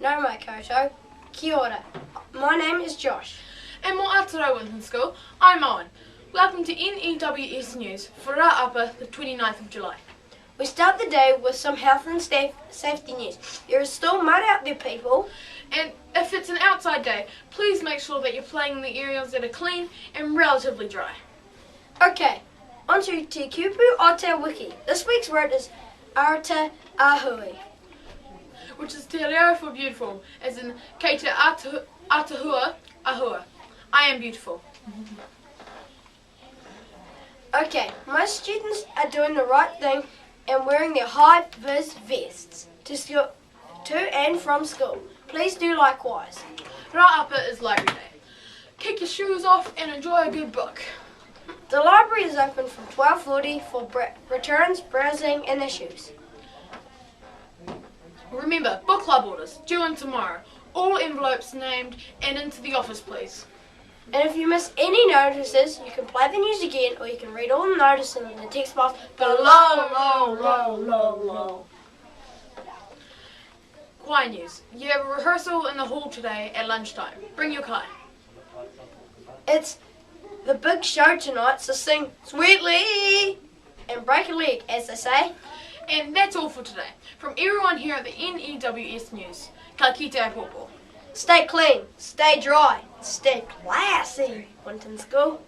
No mai koutou. Kia ora. My name is Josh. And more ātaahua Winton School, I'm Owen. Welcome to N.E.W.S news for ātaahua, the 29th of July. We start the day with some health and safety news. There is still mud out there, people. And if it's an outside day, please make sure that you're playing in the areas that are clean and relatively dry. Okay, on to Te Kupu o Te Wiki. This week's word is arta-ahua, Which is te reo for beautiful, as in kei te ātaahua, ahau. I am beautiful. Okay, most students are doing the right thing and wearing their Hi Viz vests to and from school. Please do likewise. Rāapa is library day. Kick your shoes off and enjoy a good book. The library is open from 12:40 for returns, browsing and issues. Remember, book club orders, due in tomorrow. All envelopes named and into the office, please. And if you miss any notices, you can play the news again or you can read all the notices in the text box below. Choir news. You have a rehearsal in the hall today at lunchtime. Bring your kai. It's the big show tonight, so sing sweetly and break a leg, as they say. And that's all for today. From everyone here at the N.E.W.S news, ka kite popo. Stay clean, stay dry, stay classy, Winton School.